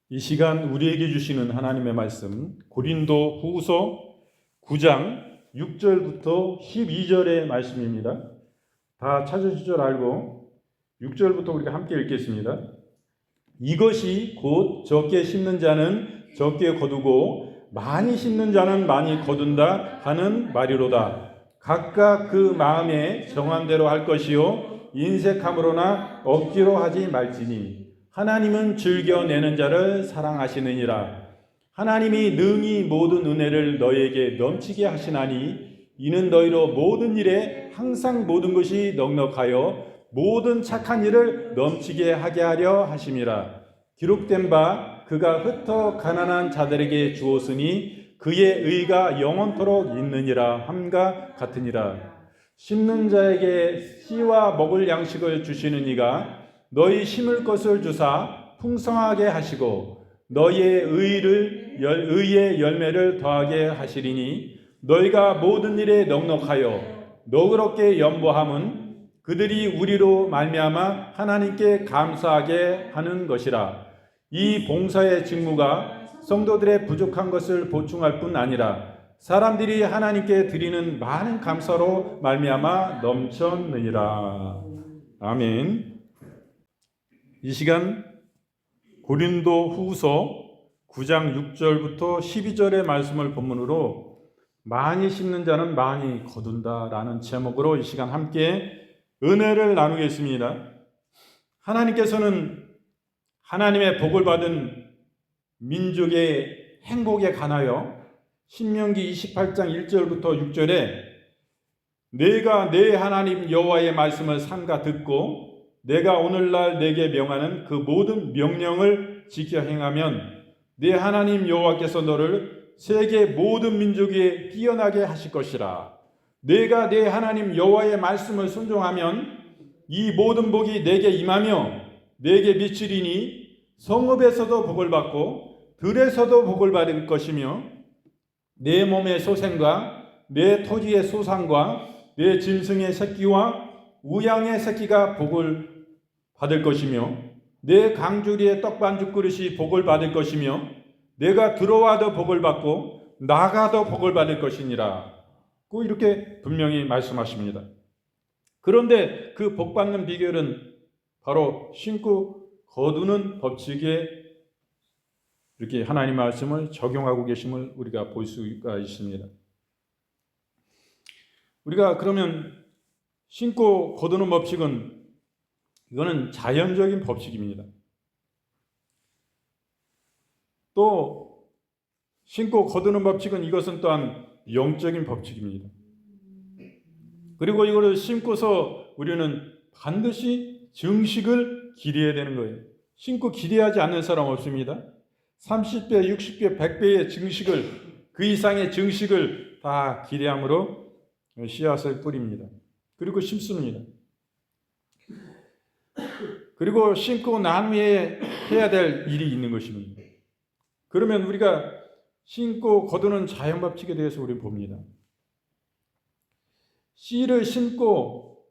이 시간 우리에게 주시는 하나님의 말씀 고린도 후서 9장 6절부터 12절의 말씀입니다. 다 찾으실 줄 알고 6절부터 우리가 함께 읽겠습니다. 이것이 곧 적게 심는 자는 적게 거두고 많이 심는 자는 많이 거둔다 하는 말이로다. 각각 그 마음에 정한 대로 할 것이요 인색함으로나 억지로 하지 말지니 하나님은 즐겨내는 자를 사랑하시느니라. 하나님이 능히 모든 은혜를 너희에게 넘치게 하시나니 이는 너희로 모든 일에 항상 모든 것이 넉넉하여 모든 착한 일을 넘치게 하게 하려 하심이라. 기록된 바 그가 흩어 가난한 자들에게 주었으니 그의 의가 영원토록 있느니라 함과 같으니라. 심는 자에게 씨와 먹을 양식을 주시는 이가 너희 심을 것을 주사 풍성하게 하시고 너희의 의의 열매를 더하게 하시리니 너희가 모든 일에 넉넉하여 너그럽게 연보함은 그들이 우리로 말미암아 하나님께 감사하게 하는 것이라. 이 봉사의 직무가 성도들의 부족한 것을 보충할 뿐 아니라 사람들이 하나님께 드리는 많은 감사로 말미암아 넘쳤느니라. 아멘. 이 시간 고린도 후서 9장 6절부터 12절의 말씀을 본문으로 많이 심는 자는 많이 거둔다라는 제목으로 이 시간 함께 은혜를 나누겠습니다. 하나님께서는 하나님의 복을 받은 민족의 행복에 관하여 신명기 28장 1절부터 6절에 내가 내 하나님 여호와의 말씀을 삼가 듣고 내가 오늘날 내게 명하는 그 모든 명령을 지켜 행하면 내 하나님 여호와께서 너를 세계 모든 민족에 뛰어나게 하실 것이라. 내가 내 하나님 여호와의 말씀을 순종하면 이 모든 복이 내게 임하며 내게 미치리니 성읍에서도 복을 받고 들에서도 복을 받을 것이며 내 몸의 소생과 내 토지의 소산과 내 짐승의 새끼와 우양의 새끼가 복을 받을 것이며 내 강주리의 떡반죽 그릇이 복을 받을 것이며 내가 들어와도 복을 받고 나가도 복을 받을 것이니라. 꼭 이렇게 분명히 말씀하십니다. 그런데 그 복 받는 비결은 바로 심고 거두는 법칙에 이렇게 하나님 말씀을 적용하고 계심을 우리가 볼 수가 있습니다. 우리가 그러면 심고 거두는 법칙은 이거는 자연적인 법칙입니다. 또 심고 거두는 법칙은 이것은 또한 영적인 법칙입니다. 그리고 이거를 심고서 우리는 반드시 증식을 기대해야 되는 거예요. 심고 기대하지 않는 사람 없습니다. 30배, 60배, 100배의 증식을 그 이상의 증식을 다 기대함으로 씨앗을 뿌립니다. 그리고 심습니다. 그리고 심고 난 후에 해야 될 일이 있는 것입니다. 그러면 우리가 심고 거두는 자연법칙에 대해서 우리는 봅니다. 씨를 심고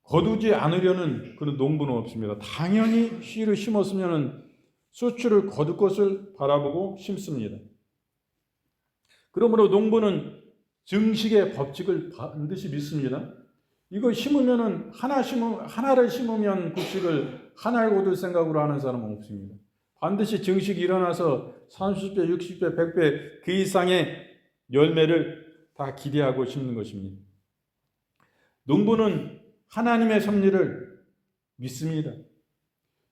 거두지 않으려는 그런 농부는 없습니다. 당연히 씨를 심었으면 수출을 거둘 것을 바라보고 심습니다. 그러므로 농부는 증식의 법칙을 반드시 믿습니다. 이거 심으면은 하나를 심으면 그 씨를 하나를 거둘 생각으로 하는 사람은 없습니다. 반드시 증식이 일어나서 30배, 60배, 100배 그 이상의 열매를 다 기대하고 심는 것입니다. 농부는 하나님의 섭리를 믿습니다.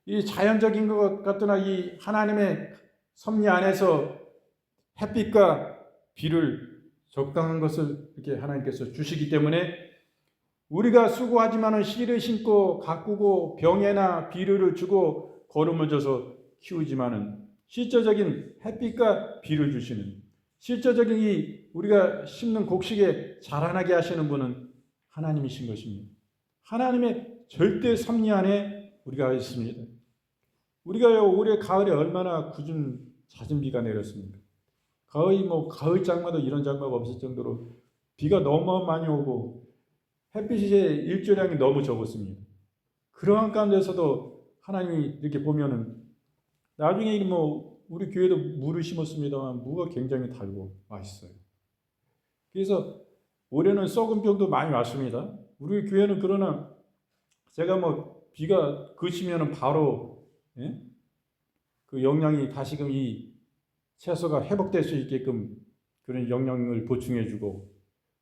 이 자연적인 것 같으나 이 하나님의 섭리 안에서 햇빛과 비를 적당한 것을 이렇게 하나님께서 주시기 때문에 우리가 수고하지만은 씨를 심고 가꾸고 병에나 비료를 주고 거름을 줘서 키우지만은 실제적인 햇빛과 비를 주시는 실제적인 이 우리가 심는 곡식에 자라나게 하시는 분은 하나님이신 것입니다. 하나님의 절대 섭리 안에 우리가 있습니다. 우리가요 올해 가을에 얼마나 잦은 비가 내렸습니까? 거의 가을 장마도 이런 장마가 없을 정도로 비가 너무 많이 오고 햇빛의 일조량이 너무 적었습니다. 그러한 가운데서도 하나님이 이렇게 보면은 나중에 뭐 우리 교회도 무를 심었습니다만 무가 굉장히 달고 맛있어요. 그래서 올해는 썩은 병도 많이 왔습니다. 우리 교회는 그러나 제가 뭐 비가 그치면은 바로 예? 그 영양이 다시금 이 채소가 회복될 수 있게끔 그런 영양을 보충해주고,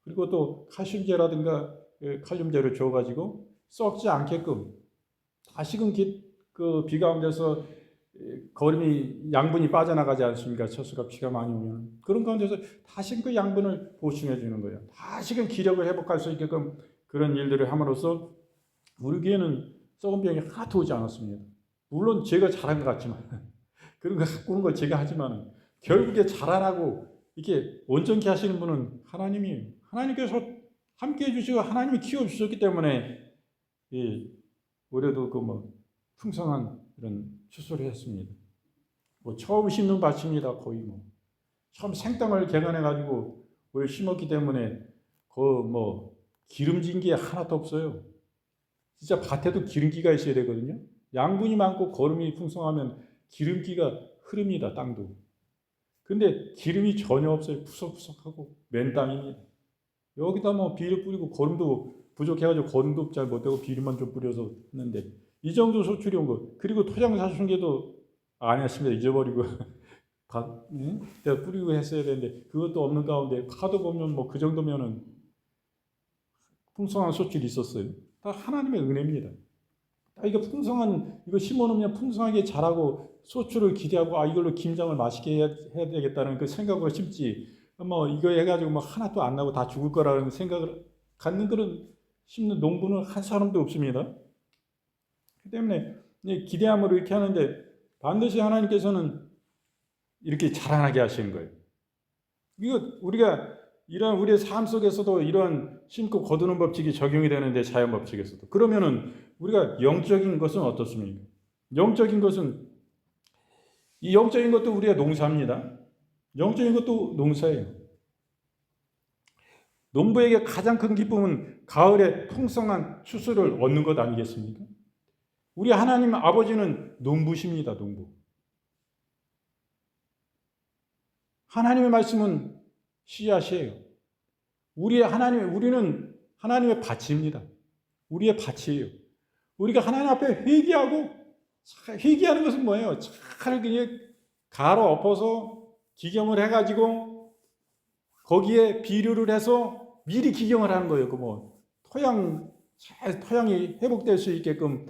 그리고 또 칼슘제라든가 칼륨제를 줘가지고 썩지 않게끔 다시금 그 비 가운데서 거름이 양분이 빠져나가지 않습니까? 채소가 비가 많이 오면 그런 가운데서 다시금 그 양분을 보충해 주는 거예요. 다시금 기력을 회복할 수 있게끔 그런 일들을 함으로써 우리 교회는 썩은 병이 하나도 오지 않았습니다. 물론 제가 잘한 것 같지만 그런 거 가꾸는 걸 제가 하지만 결국에 자라라고 이렇게 온전케 하시는 분은 하나님이에요. 하나님께서 함께 해주시고 하나님이 키워주셨기 때문에 올해도 그 뭐 풍성한 이런 추수를 했습니다. 뭐 처음 심는 밭입니다. 거의 뭐 처음 생땅을 개간해 가지고 올 심었기 때문에 그 뭐 기름진 게 하나도 없어요. 진짜 밭에도 기름기가 있어야 되거든요. 양분이 많고 거름이 풍성하면 기름기가 흐릅니다. 땅도. 근데 기름이 전혀 없어요. 푸석푸석하고 맨 땅입니다. 여기다 뭐 비료 뿌리고 거름도 부족해가지고 거름도 잘 못되고 비료만 좀 뿌려서 했는데 이 정도 소출이 온 거. 그리고 토양 사순계도 안 했습니다. 잊어버리고 내가 뿌리고 했어야 되는데 그것도 없는 가운데 파도 보면 뭐 그 정도면은 풍성한 소출이 있었어요. 다 하나님의 은혜입니다. 이거 풍성한 이거 심어놓으면 풍성하게 자라고 소출을 기대하고 이걸로 김장을 맛있게 해야 되겠다는 그 생각으로 심지 뭐 이거 해가지고 뭐 하나도 안 나고 다 죽을 거라는 생각을 갖는 그런 심는 농부는 한 사람도 없습니다. 그 때문에 기대함으로 이렇게 하는데 반드시 하나님께서는 이렇게 자라나게 하시는 거예요. 이거 우리가 이런 우리의 삶 속에서도 이런 심고 거두는 법칙이 적용이 되는데 자연 법칙에서도 그러면은 우리가 영적인 것은 어떻습니까? 영적인 것은 이 영적인 것도 우리가 농사입니다. 영적인 것도 농사예요. 농부에게 가장 큰 기쁨은 가을에 풍성한 추수를 얻는 것 아니겠습니까? 우리 하나님 아버지는 농부십니다. 농부. 하나님의 말씀은 씨앗이에요. 우리는 하나님의 밭입니다. 우리의 밭이에요. 우리가 하나님 앞에 회개하는 것은 뭐예요? 잘 그냥 갈아 엎어서 기경을 해가지고 거기에 비료를 해서 미리 기경을 하는 거예요. 그 뭐 토양이 회복될 수 있게끔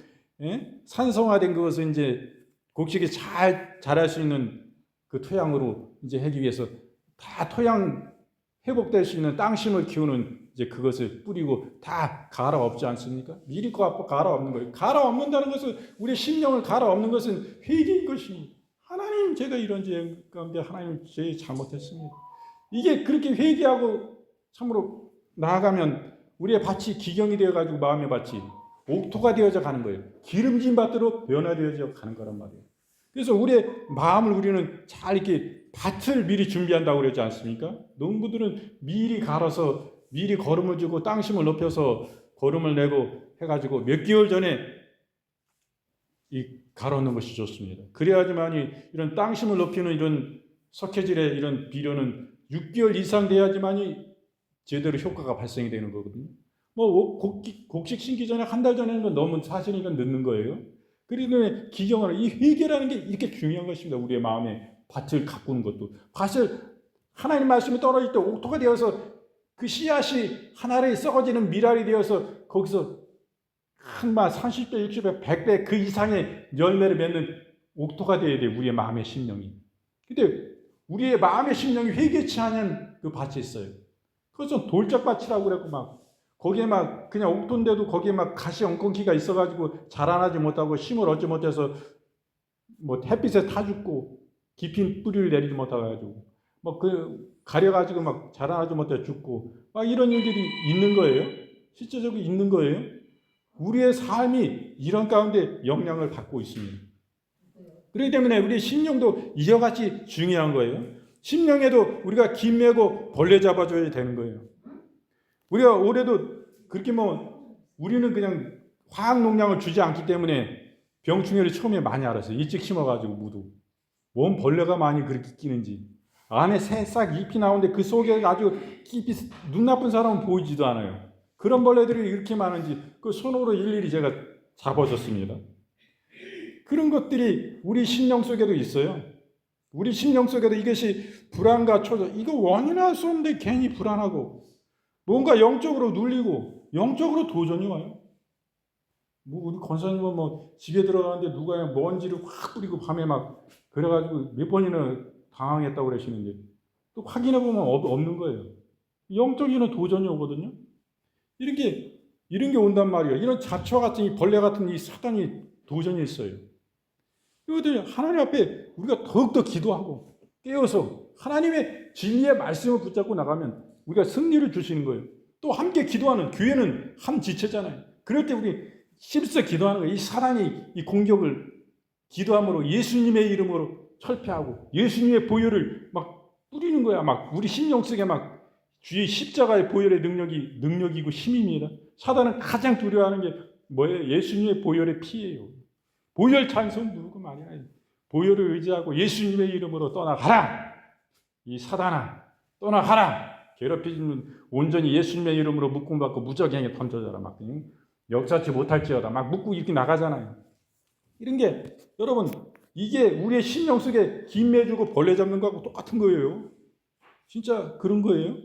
산성화된 그것을 이제 곡식이 잘 자랄 수 있는 그 토양으로 이제 하기 위해서 다 토양 회복될 수 있는 땅심을 키우는 이제 그것을 뿌리고 다 갈아 엎지 않습니까? 미리 갈아 엎는 거예요. 갈아 엎는다는 것은 우리의 심령을 갈아 엎는 것은 회개인 것입니다. 하나님 제가 이런 죄 가운데 하나님 죄 잘못했습니다. 이게 그렇게 회개하고 참으로 나아가면 우리의 밭이 기경이 되어가지고 마음의 밭이 옥토가 되어져 가는 거예요. 기름진 밭으로 변화되어져 가는 거란 말이에요. 그래서 우리의 마음을 우리는 잘 이렇게 밭을 미리 준비한다고 그러지 않습니까? 농부들은 미리 갈아서 미리 거름을 주고 땅심을 높여서 거름을 내고 해가지고 몇 개월 전에 갈아놓는 것이 좋습니다. 그래야지만이 이런 땅심을 높이는 이런 석회질의 이런 비료는 6개월 이상 돼야지만이 제대로 효과가 발생이 되는 거거든요. 뭐 곡식 심기 전에 한 달 전에는 너무 사실은 이건 늦는 거예요. 그러니 기경을 이 회개라는 게 이렇게 중요한 것입니다. 우리의 마음에 밭을 가꾸는 것도 밭을 하나님 말씀이 떨어질 때 옥토가 되어서 그 씨앗이 하나에 썩어지는 밀알이 되어서 거기서 한마 30배, 60배, 100배 그 이상의 열매를 맺는 옥토가 되어야 돼요. 우리의 마음의 심령이. 근데 우리의 마음의 심령이 회개치 않은 그 밭이 있어요. 그것은 돌짝밭이라고 그랬고 거기에 그냥 옥토인데도 거기에 가시 엉겅퀴가 있어가지고 자라나지 못하고 힘을 얻지 못해서 뭐 햇빛에 타 죽고 깊이 뿌리를 내리지 못해가지고 가려가지고 자라나지 못해 죽고 이런 일들이 있는 거예요. 실제적으로 있는 거예요. 우리의 삶이 이런 가운데 영향을 받고 있습니다. 그렇기 때문에 우리의 심령도 이와 같이 중요한 거예요. 심령에도 우리가 김 메고 벌레 잡아줘야 되는 거예요. 우리가 올해도 그렇게 우리는 그냥 화학 농약을 주지 않기 때문에 병충해를 처음에 많이 알았어요. 일찍 심어가지고 무도. 뭔 벌레가 많이 그렇게 끼는지. 안에 새싹 잎이 나오는데 그 속에 아주 깊이 눈 나쁜 사람은 보이지도 않아요. 그런 벌레들이 이렇게 많은지 그 손으로 일일이 제가 잡아줬습니다. 그런 것들이 우리 심령 속에도 있어요. 우리 심령 속에도 이것이 불안과 초조, 이거 원인할 수 없는데 괜히 불안하고 뭔가 영적으로 눌리고 영적으로 도전이 와요. 뭐 우리 권사님은 뭐 집에 들어가는데 누가 먼지를 확 뿌리고 밤에 막 그래가지고 몇 번이나 당황했다고 그러시는데 또 확인해 보면 없는 거예요. 영적인 도전이 오거든요. 이런 게 온단 말이에요. 이런 잡초 같은 이 벌레 같은 이 사단이 도전이 있어요. 이것들 하나님 앞에 우리가 더욱더 기도하고 깨어서 하나님의 진리의 말씀을 붙잡고 나가면 우리가 승리를 주시는 거예요. 또 함께 기도하는 교회는 한 지체잖아요. 그럴 때 우리 힘써 기도하는 거예요. 이 사단이 이 공격을 기도함으로 예수님의 이름으로 철폐하고 예수님의 보혈을 막 뿌리는 거야. 막 우리 심령 속에 막 주의 십자가의 보혈의 능력이고 힘입니다. 사단은 가장 두려워하는 게 뭐예요? 예수님의 보혈의 피예요. 보혈 찬송 부르고 말이야. 보혈을 의지하고 예수님의 이름으로 떠나가라. 이 사단아 떠나가라. 괴롭히는 온전히 예수님의 이름으로 묶음받고 무적행에 던져져라. 막 역사치 못할지어다. 막 묶고 이렇게 나가잖아요. 이런 게 여러분 이게 우리의 심령 속에 김매 주고 벌레 잡는 거하고 똑같은 거예요. 진짜 그런 거예요.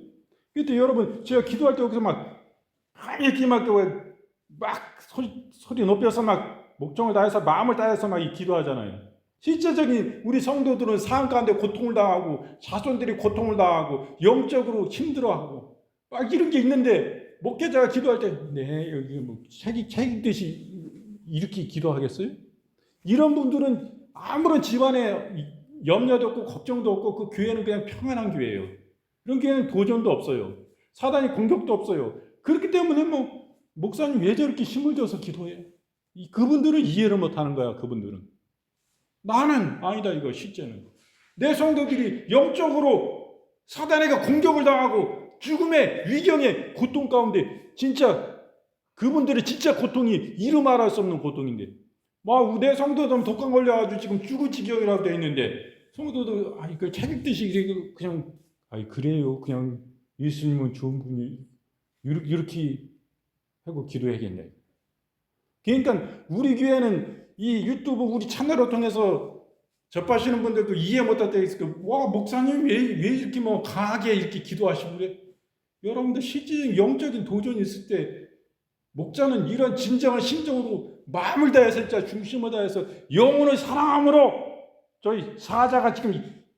그때 여러분 제가 기도할 때 여기서 막 이렇게 막 소리 높여서 막 목청을 다해서 마음을 다해서 막 기도하잖아요. 실제적인 우리 성도들은 삶 가운데 고통을 당하고 자손들이 고통을 당하고 영적으로 힘들어하고 막 이런 게 있는데 목회자가 기도할 때 네 여기 뭐 책임듯이 이렇게 기도하겠어요? 이런 분들은 아무런 집안에 염려도 없고 걱정도 없고 그 교회는 그냥 평안한 교회예요. 이런 교회는 도전도 없어요. 사단이 공격도 없어요. 그렇기 때문에 뭐 목사님 왜 저렇게 힘을 줘서 기도해요? 그분들은 이해를 못하는 거야. 그분들은. 나는 아니다 이거 실제는. 내 성도들이 영적으로 사단에게 공격을 당하고 죽음의 위경의 고통 가운데 진짜 그분들의 진짜 고통이 이루 말할 수 없는 고통인데 막 내 성도들 독감 걸려가지고 지금 죽을 지경이라고 되어 있는데 성도들 그 책임듯이 그냥 그래요 그냥 예수님은 좋은 분이 이렇게 하고 기도해야겠네. 그러니까 우리 교회는 이 유튜브 우리 채널을 통해서 접하시는 분들도 이해 못할 때 있을 거예요. 와 목사님 왜 이렇게 뭐 강하게 이렇게 기도하시고 그래? 여러분들 실질적인 영적인 도전이 있을 때 목자는 이런 진정한 심정으로 마음을 다해서 진짜 중심을 다해서 영혼을 사랑함으로 저희 사자가 지금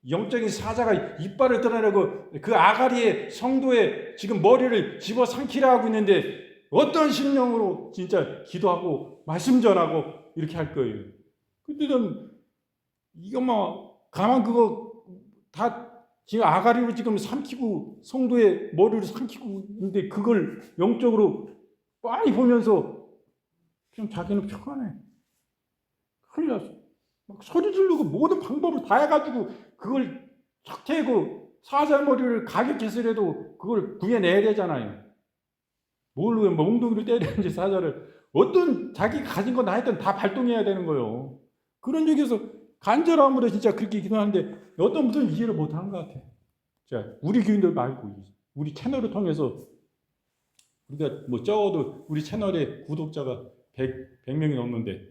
영적인 사자가 이빨을 드러내고 그 아가리에 성도의 지금 머리를 집어삼키려 하고 있는데 어떤 심령으로 진짜 기도하고 말씀 전하고 이렇게 할 거예요. 근데는 이거 뭐 가만 그거 다 지금 아가리로 지금 삼키고 성도의 머리를 삼키고 있는데 그걸 영적으로 뻔히 보면서 그냥 자기는 평안해. 큰일 났어. 막 소리 지르고 모든 방법을 다 해가지고 그걸 척태고 사자 머리를 가격해서라도 그걸 구해내야 되잖아요. 뭘 몽둥이를 때리는지 사자를 어떤 자기가 가진 거 나 했던 다 발동해야 되는 거예요. 그런 얘기에서 간절함으로 진짜 그렇게 기도하는데 어떤 분들은 이해를 못하는 것 같아. 자, 우리 교인들 말고 우리 채널을 통해서 우리가 뭐 적어도 우리 채널에 구독자가 100명이 넘는데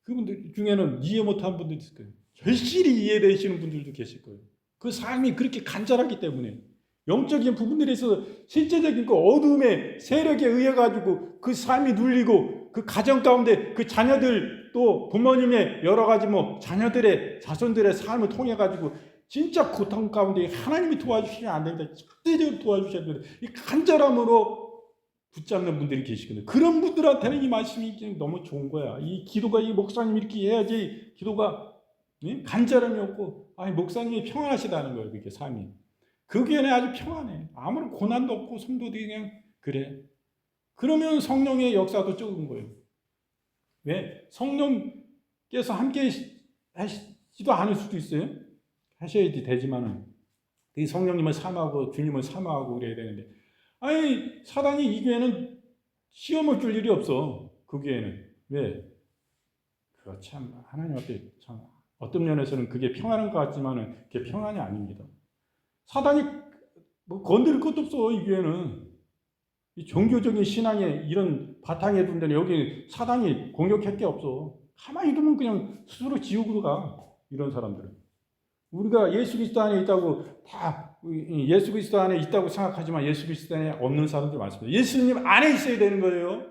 그분들 중에는 이해 못하는 분들도 있을 거예요. 절실히 이해되시는 분들도 계실 거예요. 그 삶이 그렇게 간절하기 때문에 영적인 부분들에 있어서 실제적인 그 어둠의 세력에 의해 가지고 그 삶이 눌리고 그 가정 가운데 그 자녀들 또 부모님의 여러 가지 뭐 자녀들의 자손들의 삶을 통해 가지고 진짜 고통 가운데 하나님이 도와주시면 안 됩니다. 절대적으로 도와주셔야 됩니다. 이 간절함으로 붙잡는 분들이 계시거든요. 그런 분들한테는 이 말씀이 너무 좋은 거야. 이 기도가 이 목사님 이렇게 해야지 기도가 간절함이 없고 목사님이 평안하시다는 거예요. 그게 삶이. 그 교회는 아주 평안해. 아무런 고난도 없고 성도들이 그냥 그래. 그러면 성령의 역사도 적은 거예요. 왜? 성령께서 함께 하시지도 않을 수도 있어요. 하셔야 되지만은 이 성령님을 사모하고 주님을 사모하고 그래야 되는데 사단이 이 교회는 시험을 줄 일이 없어. 그 교회는. 왜? 그거 참 하나님 앞에 참 어떤 면에서는 그게 평안한 것 같지만은 그게 평안이 아닙니다. 사단이 뭐 건드릴 것도 없어. 이 교회는 이 종교적인 신앙에 이런 바탕에 둔 데는 여기 사단이 공격할 게 없어. 가만히 두면 그냥 스스로 지옥으로 가. 이런 사람들은 우리가 예수 그리스도 안에 있다고 다 예수 그리스도 안에 있다고 생각하지만 예수 그리스도 안에 없는 사람들이 많습니다. 예수님 안에 있어야 되는 거예요.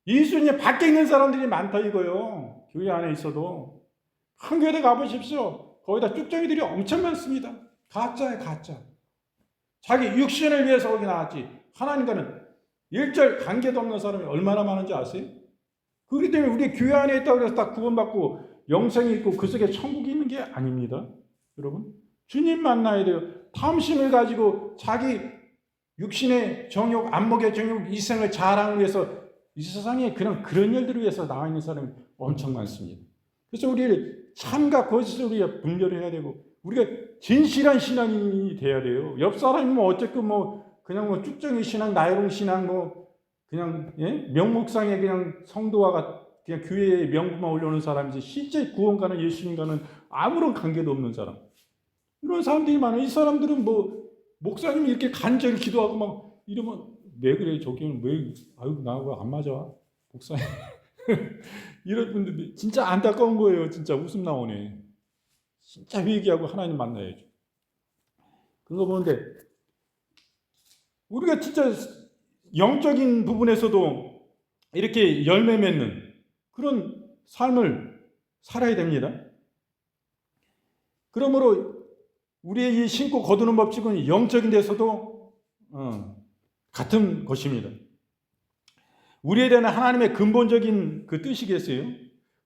예수님 밖에 있는 사람들이 많다 이거요. 교회 안에 있어도 한 교회 가보십시오. 거기다 쭉정이들이 엄청 많습니다. 가짜야 가짜. 자기 육신을 위해서 거기 나왔지 하나님과는 일절 관계도 없는 사람이 얼마나 많은지 아세요? 그렇기 때문에 우리 교회 안에 있다고 해서 딱 구원받고 영생이 있고 그 속에 천국이 있는 게 아닙니다. 여러분 주님 만나야 돼요. 탐심을 가지고 자기 육신의 정욕, 안목의 정욕, 이생을 자랑을 위해서 이 세상에 그런 일들을 위해서 나와 있는 사람이 엄청 많습니다. 그래서 우리 참과 거짓을 우리가 분별을 해야 되고 우리가 진실한 신앙인이 돼야 돼요. 옆 사람이 뭐 어쨌든 뭐 그냥 뭐 쭉정이 신앙, 나이롱 신앙 뭐 그냥 명목상의 그냥 성도와 그냥 교회에 명부만 올려놓은 사람이지 실제 구원가는 예수님과는 아무런 관계도 없는 사람. 이런 사람들이 많아요. 이 사람들은 뭐 목사님이 이렇게 간절히 기도하고 막 이러면 왜 그래 저기는 왜 아유 나하고 안 맞아 목사님 이런 분들이 진짜 안타까운 거예요. 진짜 웃음 나오네. 진짜 회개하고 하나님 만나야죠. 그거 보는데 우리가 진짜 영적인 부분에서도 이렇게 열매 맺는 그런 삶을 살아야 됩니다. 그러므로 우리의 이 신고 거두는 법칙은 영적인 데서도 같은 것입니다. 우리에 대한 하나님의 근본적인 그 뜻이겠어요.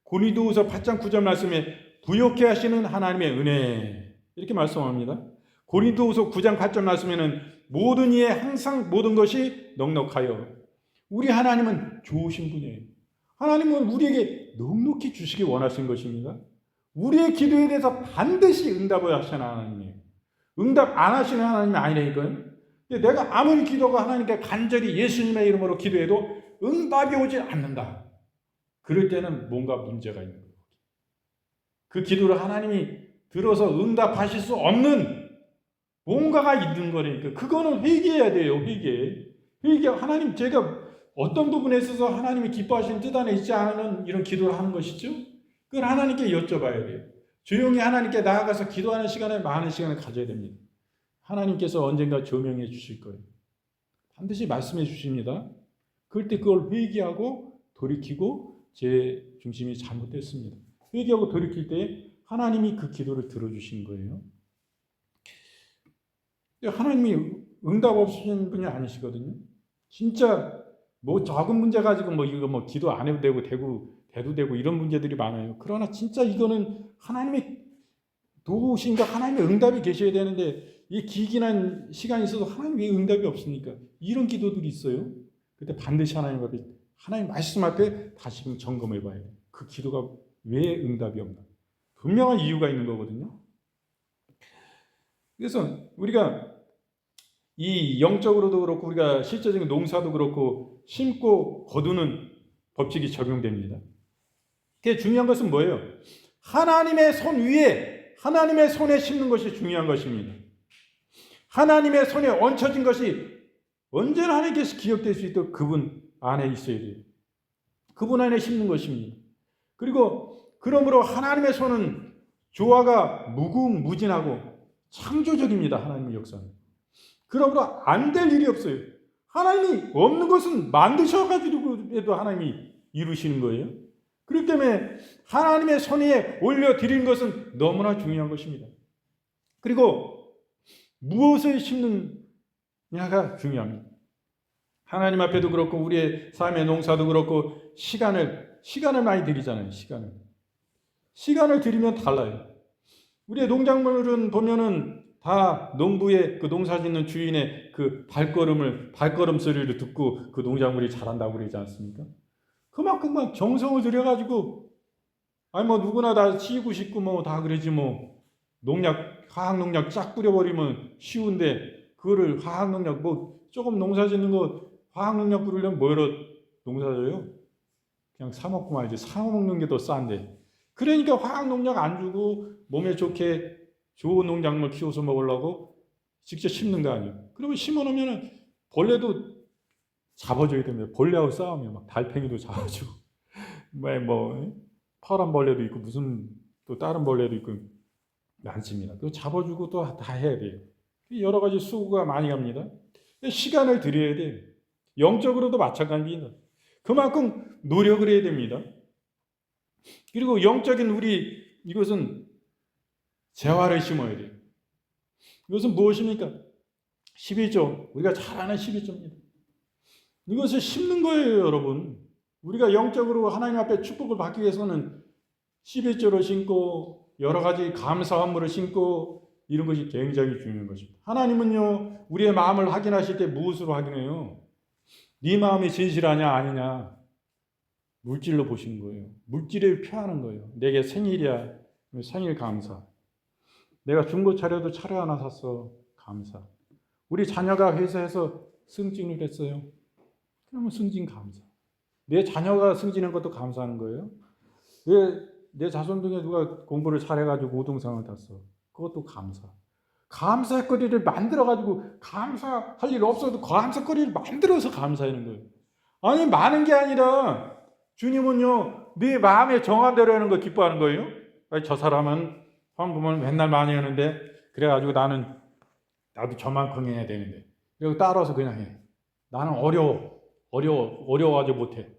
고린도후서 8장 9절 말씀에 부욕케 하시는 하나님의 은혜 이렇게 말씀합니다. 고린도후서 9장 8절 말씀에는 모든 이에 항상 모든 것이 넉넉하여 우리 하나님은 좋으신 분이에요. 하나님은 우리에게 넉넉히 주시기 원하시는 것입니다. 우리의 기도에 대해서 반드시 응답을 하시는 하나님이에요. 응답 안 하시는 하나님이 아니라니까요. 내가 아무리 기도가 하나님께 간절히 예수님의 이름으로 기도해도 응답이 오지 않는다. 그럴 때는 뭔가 문제가 있는 거예요. 그 기도를 하나님이 들어서 응답하실 수 없는 뭔가가 있는 거니까 그거는 회개해야 돼요. 회개. 하나님 제가 어떤 부분에 있어서 하나님이 기뻐하시는 뜻 안에 있지 않은 이런 기도를 하는 것이죠. 그걸 하나님께 여쭤봐야 돼요. 조용히 하나님께 나아가서 기도하는 시간에 많은 시간을 가져야 됩니다. 하나님께서 언젠가 조명해 주실 거예요. 반드시 말씀해 주십니다. 그럴 때 그걸 회개하고 돌이키고 제 중심이 잘못됐습니다. 회개하고 돌이킬 때 하나님이 그 기도를 들어주신 거예요. 하나님이 응답 없으신 분이 아니시거든요. 진짜 뭐 적은 문제 가지고 뭐 이거 뭐 기도 안 해도 돼도 되고 이런 문제들이 많아요. 그러나 진짜 이거는 하나님의 도우신가 하나님의 응답이 계셔야 되는데 이 기긴한 시간이 있어도 하나님의 응답이 없으니까 이런 기도들이 있어요. 그때 반드시 하나님 말씀 앞에 다시 점검해 봐야 돼요. 그 기도가 왜 응답이 없나? 분명한 이유가 있는 거거든요. 그래서 우리가 이 영적으로도 그렇고 우리가 실제적인 농사도 그렇고 심고 거두는 법칙이 적용됩니다. 그게 중요한 것은 뭐예요? 하나님의 손 위에 하나님의 손에 심는 것이 중요한 것입니다. 하나님의 손에 얹혀진 것이 언제나 하나님께서 기억될 수 있도록 그분 안에 있어야 돼요. 그분 안에 심는 것입니다. 그리고 그러므로 하나님의 손은 조화가 무궁무진하고 창조적입니다. 하나님의 역사는. 그러므로 안 될 일이 없어요. 하나님이 없는 것은 만드셔가지고 해도 하나님이 이루시는 거예요. 그렇기 때문에 하나님의 손 위에 올려드리는 것은 너무나 중요한 것입니다. 그리고 무엇을 심느냐가 중요합니다. 하나님 앞에도 그렇고 우리의 삶의 농사도 그렇고 시간을 많이 들이잖아요. 시간을 들이면 달라요. 우리의 농작물은 보면은 다 농부의 그 농사 짓는 주인의 그 발걸음 소리를 듣고 그 농작물이 자란다고 그러지 않습니까? 그만큼 막 정성을 들여가지고 아니 뭐 누구나 다 치고 싶고 뭐 다 그러지 뭐 화학 농약 쫙 뿌려버리면 쉬운데 그거를 화학 농약 뭐 조금 농사 짓는 거 화학 농약 뿌리려면 뭐로 농사 져요? 그냥 사 먹고 말이지. 사 먹는 게 더 싼데 그러니까 화학 농약 안 주고 몸에 좋게 좋은 농작물 키워서 먹으려고 직접 심는 거 아니에요. 그리고 심어놓으면 벌레도 잡아줘야 됩니다. 벌레하고 싸우면 막 달팽이도 잡아주고 뭐 파란 벌레도 있고 무슨 또 다른 벌레도 있고 많습니다. 그 잡아주고 또 다 해야 돼요. 여러 가지 수고가 많이 갑니다. 시간을 들여야 돼요. 영적으로도 마찬가지입니다. 그만큼 노력을 해야 됩니다. 그리고 영적인 우리 이것은 재화를 심어야 돼요. 이것은 무엇입니까? 12조. 우리가 잘 아는 12조입니다. 이것을 심는 거예요, 여러분. 우리가 영적으로 하나님 앞에 축복을 받기 위해서는 11조를 심고 여러 가지 감사함으로 심고 이런 것이 굉장히 중요한 것입니다. 하나님은요, 우리의 마음을 확인하실 때 무엇으로 확인해요? 네 마음이 진실하냐 아니냐 물질로 보시는 거예요. 물질을 표하는 거예요. 내게 생일이야. 생일 감사. 내가 중고 차려도 차려 하나 샀어. 감사. 우리 자녀가 회사에서 승진을 했어요. 그러면 승진 감사. 내 자녀가 승진한 것도 감사하는 거예요. 내 자손 중에 누가 공부를 잘해가지고 우등상을 탔어. 그것도 감사. 감사거리를 만들어가지고 감사할 일 없어도 감사거리를 만들어서 감사하는 거예요. 아니 많은 게 아니라 주님은요 네 마음에 정한 대로 하는 거 기뻐하는 거예요. 아니, 저 사람은 헌금을 맨날 많이 하는데 그래가지고 나도 저만큼 해야 되는데 그리고 따라서 그냥 해. 나는 어려워가지고 못해.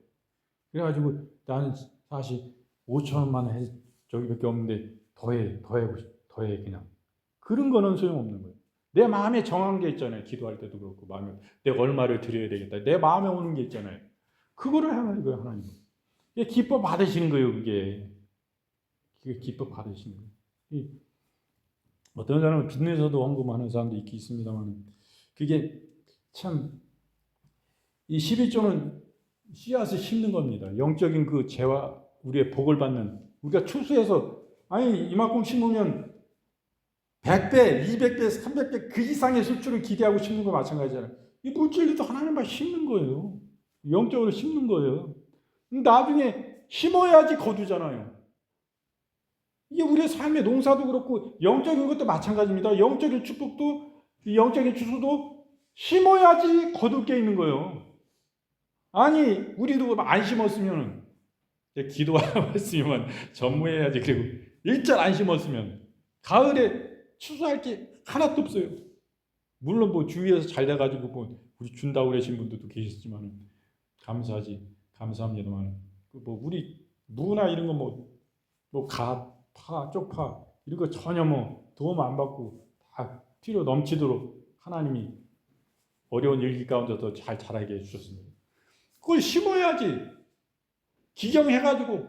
그래가지고 나는 사실 5,000원만 해 저기밖에 없는데 더해 그냥. 그런 거는 소용없는 거예요. 내 마음에 정한 게 있잖아요. 기도할 때도 그렇고 마음에 내가 얼마를 드려야 되겠다. 내 마음에 오는 게 있잖아요. 그거를 하는 거예요, 하나님. 이게 기뻐 받으시는 거예요, 그게 기뻐 받으시는 거예요. 어떤 사람은 빚내서도 헌금하는 사람도 있습니다만 그게 참 이 12조는 씨앗을 심는 겁니다. 영적인 그 재화 우리의 복을 받는 우리가 추수해서 아니 이만큼 심으면 100배, 200배, 300배 그 이상의 수출을 기대하고 심는 거 마찬가지잖아요. 이 물질도 하나님만 심는 거예요. 영적으로 심는 거예요. 나중에 심어야지 거두잖아요. 이게 우리의 삶의 농사도 그렇고 영적인 것도 마찬가지입니다. 영적인 축복도 영적인 추수도 심어야지 거둘 게 있는 거예요. 아니 우리도 안 심었으면 기도하고 있으면 전무해야지. 그리고 일절 안 심었으면 가을에 추수할 게 하나도 없어요. 물론 뭐 주위에서 잘 돼가지고 뭐 우리 준다고 그러신 분들도 계시지만 감사하지 감사합니다만 뭐 우리 무나 이런 거 뭐 갓, 파, 쪽파 이런 거 전혀 뭐 도움 안 받고 다 필요 넘치도록 하나님이 어려운 일기 가운데서 잘 자라게 해주셨습니다. 그걸 심어야지. 기경해가지고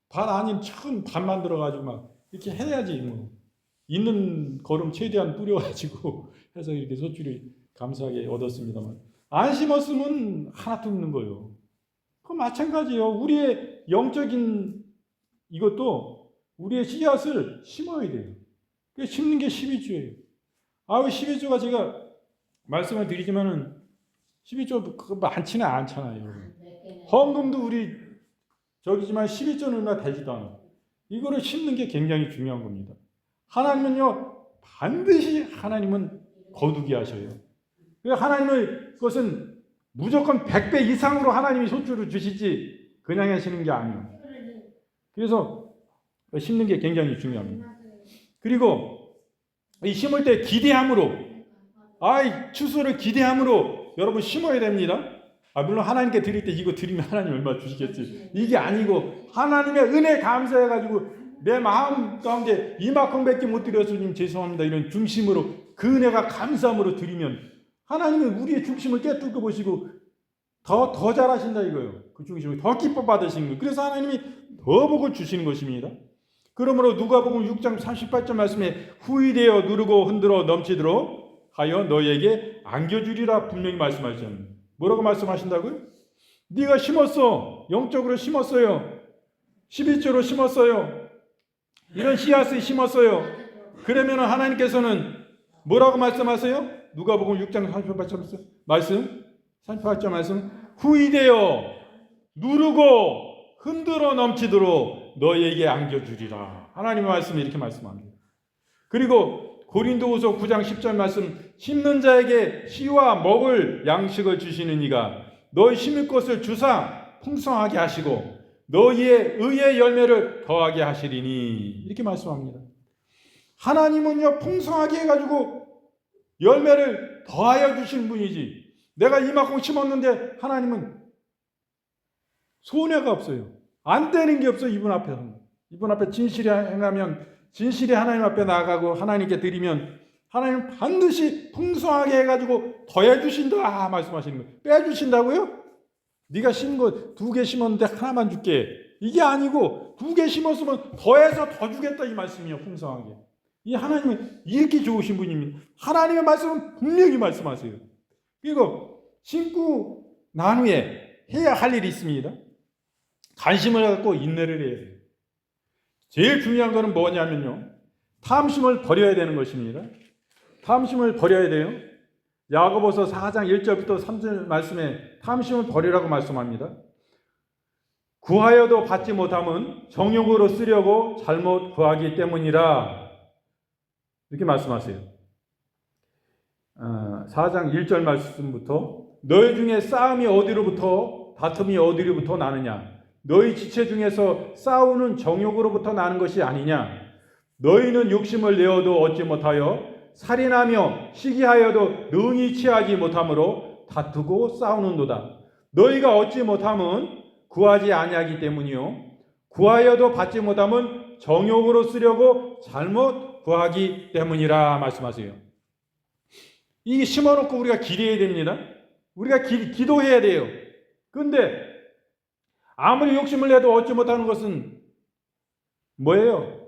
반 아닌 큰 반 만들어가지고 막 이렇게 해야지. 뭐 있는 거름 최대한 뿌려가지고 해서 이렇게 소출이 감사하게 얻었습니다만 안 심었으면 하나도 없는 거예요. 그 마찬가지예요. 우리의 영적인 이것도 우리의 씨앗을 심어야 돼요. 그 심는 게 12조예요. 12조가 제가 말씀을 드리지만은 12조 그거 많지는 않잖아요, 여러분. 헌금도 우리 저기지만 12조는 얼마 되지도 않아요. 이거를 심는 게 굉장히 중요한 겁니다. 하나님은요 반드시 하나님은 거두게 하셔요. 하나님은 그것은 무조건 100배 이상으로 하나님이 소출을 주시지 그냥 하시는 게 아니에요. 그래서 심는 게 굉장히 중요합니다. 그리고 이 심을 때 기대함으로 추수를 기대함으로 여러분 심어야 됩니다. 물론 하나님께 드릴 때 이거 드리면 하나님 얼마 주시겠지. 이게 아니고 하나님의 은혜 감사해가지고 내 마음 가운데 이만큼밖에 못 드려서 님 죄송합니다. 이런 중심으로 그 은혜가 감사함으로 드리면 하나님은 우리의 중심을 깨뚫고 보시고 더 잘하신다 이거예요. 그 중심을 더 기뻐 받으시는 거예요. 그래서 하나님이 더 복을 주시는 것입니다. 그러므로 누가복음 6장 38절 말씀에 후이되어 누르고 흔들어 넘치도록 하여 너에게 안겨주리라 분명히 말씀하셨잖아요. 뭐라고 말씀하신다고요? 네가 심었어. 영적으로 심었어요. 11조로 심었어요. 이런 씨앗을 심었어요. 그러면 하나님께서는 뭐라고 말씀하세요? 누가복음 6장 38절 말씀 38절 말씀 후이되어 누르고 흔들어 넘치도록 너희에게 안겨주리라. 하나님의 말씀이 이렇게 말씀합니다. 그리고 고린도후서 9장 10절 말씀, 심는 자에게 씨와 먹을 양식을 주시는 이가 너희 심을 것을 주사 풍성하게 하시고 너희의 의의 열매를 더하게 하시리니, 이렇게 말씀합니다. 하나님은요, 풍성하게 해가지고 열매를 더하여 주시는 분이지, 내가 이만큼 심었는데 하나님은 손해가 없어요. 안 되는 게 없어요. 이분 앞에서는. 이분 앞에 진실히 행하면, 진실히 하나님 앞에 나아가고 하나님께 드리면 하나님은 반드시 풍성하게 해가지고 더해 주신다 말씀하시는 거예요. 빼주신다고요? 네가 심은 거 2개 심었는데 하나만 줄게, 이게 아니고 2개 심었으면 더해서 더 주겠다 이 말씀이에요. 풍성하게. 이 하나님은 이렇게 좋으신 분입니다. 하나님의 말씀은 분명히 말씀하세요. 그리고 심고 난 후에 해야 할 일이 있습니다. 관심을 갖고 인내를 해야 돼요. 제일 중요한 것은 뭐냐면요, 탐심을 버려야 되는 것입니다. 탐심을 버려야 돼요. 야고보서 4장 1절부터 3절 말씀에 탐심을 버리라고 말씀합니다. 구하여도 받지 못함은 정욕으로 쓰려고 잘못 구하기 때문이라, 이렇게 말씀하세요. 4장 1절 말씀부터 너희 중에 싸움이 어디로부터, 다툼이 어디로부터 나느냐? 너희 지체 중에서 싸우는 정욕으로부터 나는 것이 아니냐? 너희는 욕심을 내어도 얻지 못하여 살인하며 시기하여도 능히 취하지 못함으로 다투고 싸우는도다. 너희가 얻지 못함은 구하지 아니하기 때문이요, 구하여도 받지 못함은 정욕으로 쓰려고 잘못 구하기 때문이라 말씀하세요. 이게 심어놓고 우리가 기도해야 됩니다. 우리가 기도해야 돼요. 그런데 아무리 욕심을 내도 얻지 못하는 것은 뭐예요?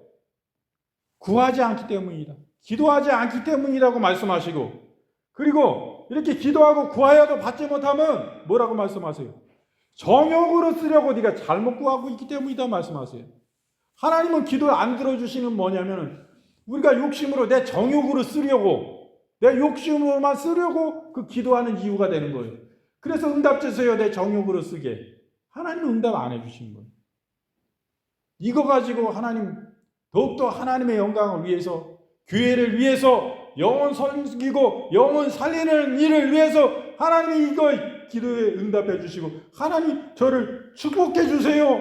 구하지 않기 때문이다. 기도하지 않기 때문이라고 말씀하시고, 그리고 이렇게 기도하고 구하여도 받지 못하면 뭐라고 말씀하세요? 정욕으로 쓰려고 네가 잘못 구하고 있기 때문이다 말씀하세요. 하나님은 기도를 안 들어주시는 뭐냐면, 우리가 욕심으로 내 정욕으로 쓰려고, 내 욕심으로만 쓰려고 그 기도하는 이유가 되는 거예요. 그래서 응답 주세요, 내 정욕으로 쓰게. 하나님은 응답 안 해주시는 거예요. 이거 가지고 하나님 더욱더 하나님의 영광을 위해서, 교회를 위해서, 영혼 섬기고 영혼 살리는 일을 위해서 하나님이 이거 기도에 응답해 주시고, 하나님 저를 축복해 주세요,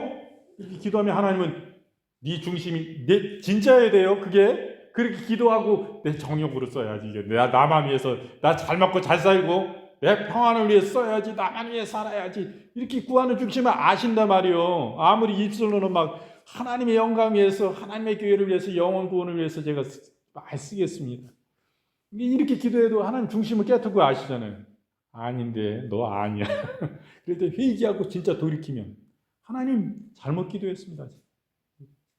이렇게 기도하면 하나님은 네 중심이 내 진짜여야 돼요. 그게 그렇게 기도하고 내 정욕으로 써야지, 이게 나만 위해서, 나 잘 먹고 잘 살고 내 평안을 위해 써야지, 나만 위해 살아야지, 이렇게 구하는 중심을 아신단 말이요. 아무리 입술로는 막 하나님의 영광 위해서, 하나님의 교회를 위해서, 영혼 구원을 위해서 제가 많이 쓰겠습니다, 이렇게 기도해도 하나님 중심을 깨뜨고 아시잖아요. 아닌데 너 아니야. 그럴 때 회개하고 진짜 돌이키면 하나님 잘못 기도했습니다,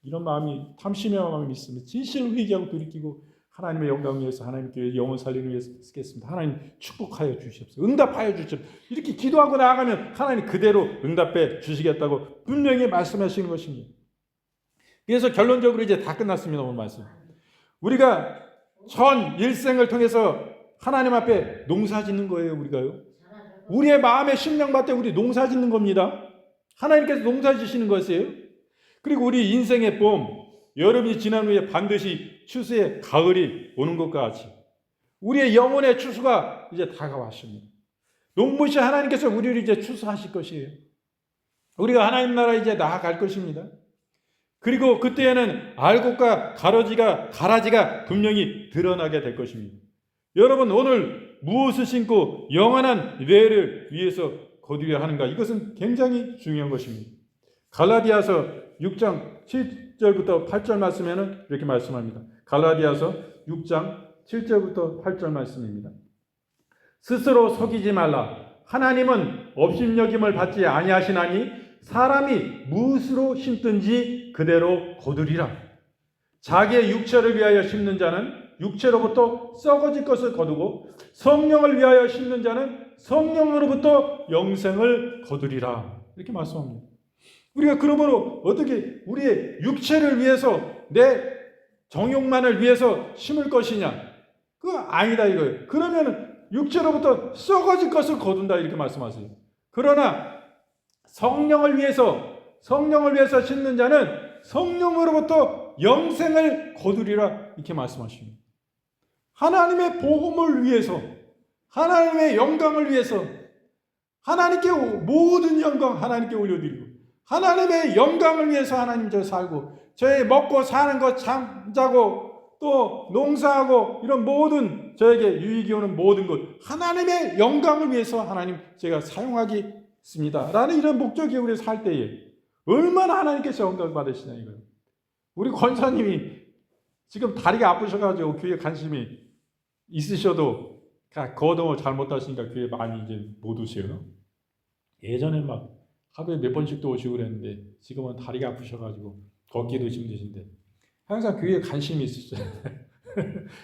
이런 마음이, 탐심의 마음이 있으면 진실로 회개하고 돌이키고 하나님의 영광을 위해서, 하나님 교회 영혼 살리는 위해서 쓰겠습니다. 하나님 축복하여 주시옵소서, 응답하여 주시옵소서, 이렇게 기도하고 나아가면 하나님 그대로 응답해 주시겠다고 분명히 말씀하시는 것입니다. 그래서 결론적으로 이제 다 끝났습니다. 오늘 말씀, 우리가 전 일생을 통해서 하나님 앞에 농사 짓는 거예요. 우리가요, 우리의 마음의 심령밭에 우리 농사 짓는 겁니다. 하나님께서 농사 지시는 것이에요. 그리고 우리 인생의 봄, 여름이 지난 후에 반드시 추수의 가을이 오는 것과 같이 우리의 영혼의 추수가 이제 다가왔습니다. 농부신 하나님께서 우리를 이제 추수하실 것이에요. 우리가 하나님 나라 이제 나아갈 것입니다. 그리고 그때에는 알곡과 가라지가 분명히 드러나게 될 것입니다. 여러분, 오늘 무엇을 신고 영원한 뇌를 위해서 거두려 하는가, 이것은 굉장히 중요한 것입니다. 갈라디아서 6장 7절부터 8절 말씀에는 이렇게 말씀합니다. 갈라디아서 6장 7절부터 8절 말씀입니다. 스스로 속이지 말라. 하나님은 업신여김을 받지 아니하시나니 사람이 무엇으로 심든지 그대로 거두리라. 자기의 육체를 위하여 심는 자는 육체로부터 썩어질 것을 거두고 성령을 위하여 심는 자는 성령으로부터 영생을 거두리라. 이렇게 말씀합니다. 우리가 그러므로 어떻게 우리의 육체를 위해서, 내 정욕만을 위해서 심을 것이냐? 그거 아니다 이거예요. 그러면 육체로부터 썩어질 것을 거둔다 이렇게 말씀하세요. 그러나 성령을 위해서 심는 자는 성령으로부터 영생을 거두리라 이렇게 말씀하십니다. 하나님의 복음을 위해서, 하나님의 영광을 위해서 하나님께 모든 영광 하나님께 올려드리고, 하나님의 영광을 위해서 하나님 저 살고, 저의 먹고 사는 것, 잠자고 또 농사하고 이런 모든 저에게 유익이 오는 모든 것 하나님의 영광을 위해서 하나님 제가 사용하겠습니다 라는 이런 목적이 우리 살 때에 얼마나 하나님께서 영광을 받으시냐 이거예요. 우리 권사님이 지금 다리가 아프셔가지고 교회에 관심이 있으셔도 거동을 잘못하시니까 교회 많이 이제 못 오세요. 예전에 막 하루에 몇 번씩도 오시고 그랬는데 지금은 다리가 아프셔가지고 걷기도 힘드신데 항상 교회에 관심이 있으시죠.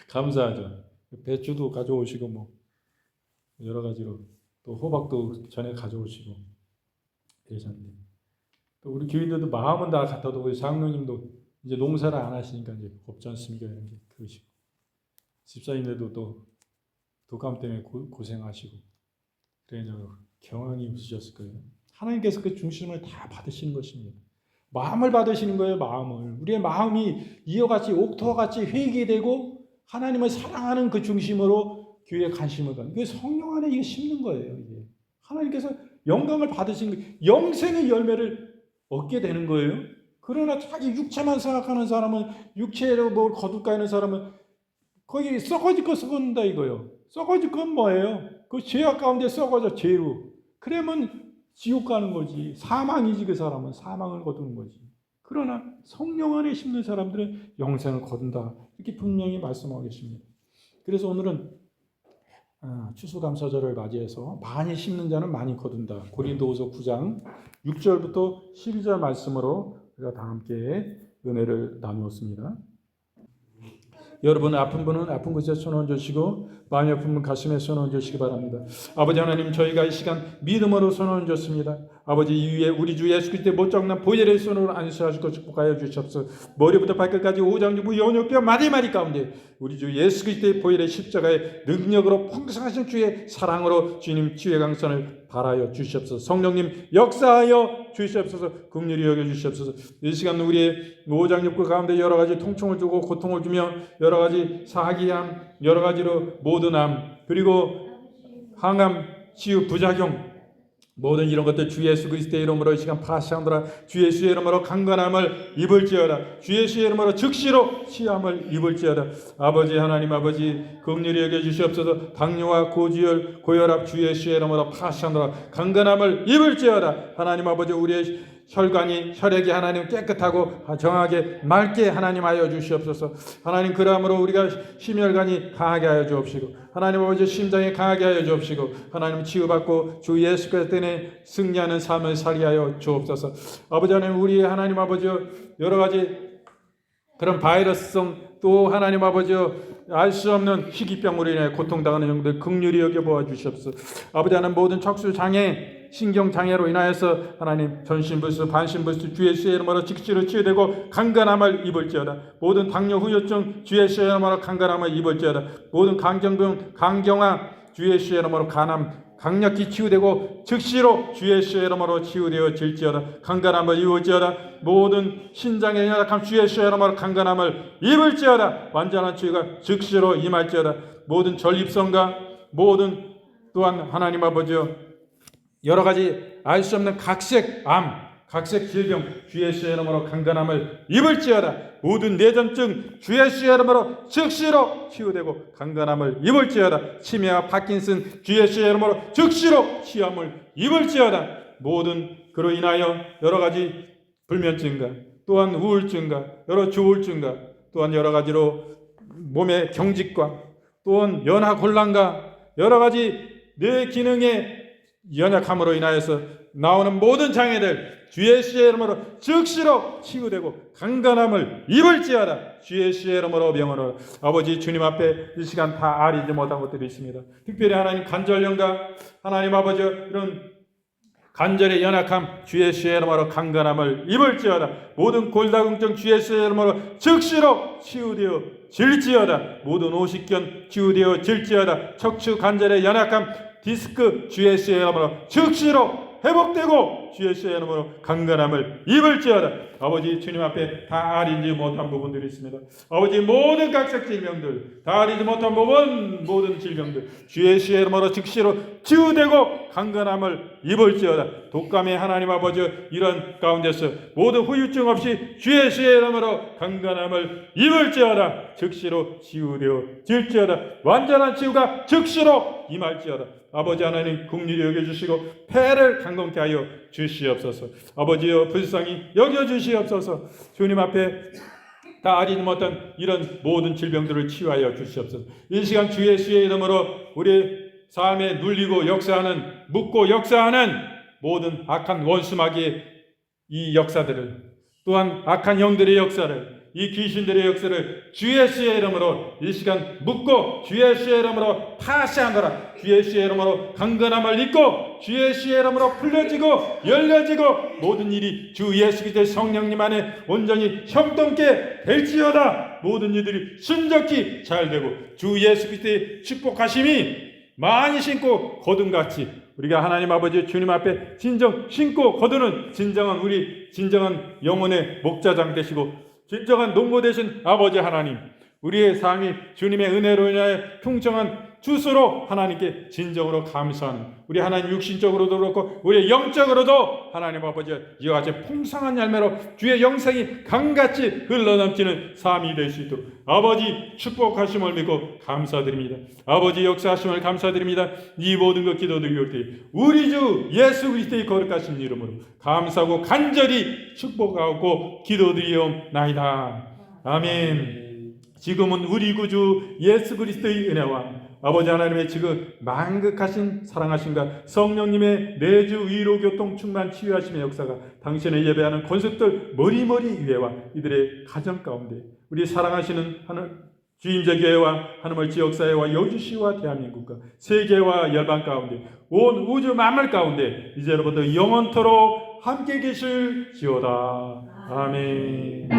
감사하죠. 배추도 가져오시고 뭐 여러 가지로 또 호박도 전에 가져오시고 그러셨는데 또 우리 교인들도 마음은 다 같아도 우리 장로님도 이제 농사를 안 하시니까 이제 없지 않습니까? 이런 게 그러시고 집사님들도 또 독감 때문에 고생하시고 그래서 경황이 없으셨을 거예요. 하나님께서 그 중심을 다 받으시는 것입니다. 마음을 받으시는 거예요. 마음을. 우리의 마음이 이와 같이 옥토와 같이 회개되고 하나님을 사랑하는 그 중심으로 교회에 관심을 갖는 이게 성령 안에 이게 심는 거예요. 이게 하나님께서 영광을 받으신 거예요. 영생의 열매를 얻게 되는 거예요. 그러나 자기 육체만 생각하는 사람은 육체로 뭘 거둘까 하는 사람은 거기 썩어질 거 썩는다 이거예요. 썩어질 건 뭐예요? 그 죄악 가운데 썩어져 죄로. 그러면 지옥 가는 거지. 사망이지. 그 사람은 사망을 거두는 거지. 그러나 성령 안에 심는 사람들은 영생을 거둔다. 이렇게 분명히 말씀하고 계십니다. 그래서 오늘은 추수감사절을 맞이해서 많이 심는 자는 많이 거둔다. 고린도후서 9장 6절부터 12절 말씀으로 우리가 다 함께 은혜를 나누었습니다. 여러분 아픈 분은 아픈 곳에 손 얹으시고 마음이 아픈 분 가슴에 손 얹으시기 바랍니다. 아버지 하나님 저희가 이 시간 믿음으로 손 얹었습니다. 아버지 이후에 우리 주 예수 그리스도의 못장난 보혈의 손으로 안수하시고 축복하여 주시옵소서. 머리부터 발끝까지 오장육부 연육뼈 마디마디 가운데 우리 주 예수 그리스도의 보혈의 십자가의 능력으로 풍성하신 주의 사랑으로 주님 치유의 강선을 바라여 주시옵소서. 성령님 역사하여 주시옵소서. 긍휼히 여겨 주시옵소서. 이 시간 우리의 오장육부 가운데 여러 가지 통증을 주고 고통을 주며 여러 가지 사기암 여러 가지로 모든 암 그리고 항암 치유 부작용 모든 이런 것들 주 예수 그리스도의 이름으로 이 시간 파시하노라. 주 예수의 이름으로 강건함을 입을지어다. 주 예수의 이름으로 즉시로 치유함을 입을지어다. 아버지 하나님 아버지 긍휼히 여겨 주시옵소서. 당뇨와 고지혈 고혈압 주 예수의 이름으로 파시하노라. 강건함을 입을지어다. 하나님 아버지 우리의 혈관이 혈액이 하나님 깨끗하고 정하게 맑게 하나님 하여 주시옵소서. 하나님 그러므로 우리가 심혈관이 강하게 하여 주옵시고 하나님 아버지 심장이 강하게 하여 주옵시고 하나님 치유받고 주 예수 그리스도 때문에 승리하는 삶을 살게 하여 주옵소서. 아버지 하나님 우리 하나님 아버지 여러 가지 그런 바이러스성 또 하나님 아버지 알 수 없는 희귀병으로 인해 고통당하는 영들 긍휼히 여겨보아 주시옵소서. 아버지 하나님 모든 척수장애 신경장애로 인하여서 하나님 전신불수 반신불수 주 예수의 이름으로 즉시로 치유되고 강건함을 입을지어다. 모든 당뇨 후유증 주 예수의 이름으로 강건함을 입을지어다. 모든 강경병 강경화 주 예수의 이름으로 간암 강력히 치유되고 즉시로 주 예수의 이름으로 치유되어질지어다. 강건함을 입을지어다. 모든 신장의 연약함 주 예수의 이름으로 강건함을 입을지어다. 완전한 치유가 즉시로 임할지어다. 모든 전립선과 모든 또한 하나님 아버지여 여러 가지 알 수 없는 각색 암 각색 질병 주 예수의 이름으로 강건함을 입을지어다. 모든 뇌전증 주 예수의 이름으로 즉시로 치유되고 강건함을 입을지어다. 치매와 파킨슨 주 예수의 이름으로 즉시로 치유함을 입을지어다. 모든 그로 인하여 여러 가지 불면증과 또한 우울증과 여러 조울증과 또한 여러 가지로 몸의 경직과 또한 연하곤란과 여러 가지 뇌 기능의 연약함으로 인하여서 나오는 모든 장애들 주 예수의 이름으로 즉시로 치유되고 강건함을 입을지어다. 주 예수의 이름으로 명하노라. 아버지 주님 앞에 이 시간 다 아리지 못한 것들이 있습니다. 특별히 하나님 관절염과 하나님 아버지 이런 관절의 연약함 주 예수의 이름으로 강건함을 입을지어다. 모든 골다공증 주 예수의 이름으로 즉시로 치유되어 질지어다. 모든 오십견 치유되어 질지어다. 척추 관절의 연약함 디스크 주 예수의 이름으로 즉시로 회복되고 주 예수의 이름으로 강건함을 입을지어다. 아버지 주님 앞에 다 알리지 못한 부분들이 있습니다. 아버지 모든 각색 질병들, 다 알리지 못한 부분, 모든 질병들 주 예수의 이름으로 즉시로 치유되고 강건함을 입을지어다. 독감의 하나님 아버지 이런 가운데서 모두 후유증 없이 주 예수의 이름으로 강건함을 입을지어다. 즉시로 치유되어질지어다. 완전한 치유가 즉시로 임할지어다. 아버지 하나님 긍휼히 여겨주시고 폐를 강건케 하여 주시옵소서. 아버지여 불쌍히 여겨주시옵소서. 주님 앞에 다 알지 못한 이런 모든 질병들을 치유하여 주시옵소서. 이 시간 주 예수의 이름으로 우리 삶에 눌리고 역사하는, 묻고 역사하는 모든 악한 원수마귀의 이 역사들을, 또한 악한 영들의 역사를, 이 귀신들의 역사를 주 예수의 이름으로 이 시간 묻고 주 예수의 이름으로 파쇄하노라. 주 예수의 이름으로 강건함을 입고 주 예수의 이름으로 풀려지고 열려지고 모든 일이 주 예수 그리스도의 성령님 안에 온전히 형통케 될지어다. 모든 일들이 순적히 잘 되고 주 예수 그리스도의 축복하심이 많이 신고 거둔같이 우리가 하나님 아버지 주님 앞에 진정 신고 거두는 진정한 우리 진정한 영혼의 목자장 되시고 진정한 농부 되신 아버지 하나님, 우리의 삶이 주님의 은혜로 인하여 풍성한 주수로 하나님께 진정으로 감사하는 우리 하나님 육신적으로도 그렇고 우리 영적으로도 하나님 아버지 이와 같이 풍성한 열매로 주의 영생이 강같이 흘러넘치는 삶이 될 수 있도록 아버지 축복하심을 믿고 감사드립니다. 아버지 역사하심을 감사드립니다. 이 모든 것 기도드리올 때 우리 주 예수 그리스도의 거룩하신 이름으로 감사하고 간절히 축복하고 기도드리옵나이다. 아멘. 지금은 우리 구주 예수 그리스도의 은혜와 아버지 하나님의 지금 만극하신 사랑하심과 성령님의 내주 위로 교통 충만 치유하심의 역사가 당신의 예배하는 권속들 머리머리 위에와 이들의 가정 가운데 우리 사랑하시는 하늘 주임제 교회와 하늘의 지역사회와 여주시와 대한민국과 세계와 열방 가운데 온 우주 만물 가운데 이제로부터 영원토록 함께 계실지어다. 아멘.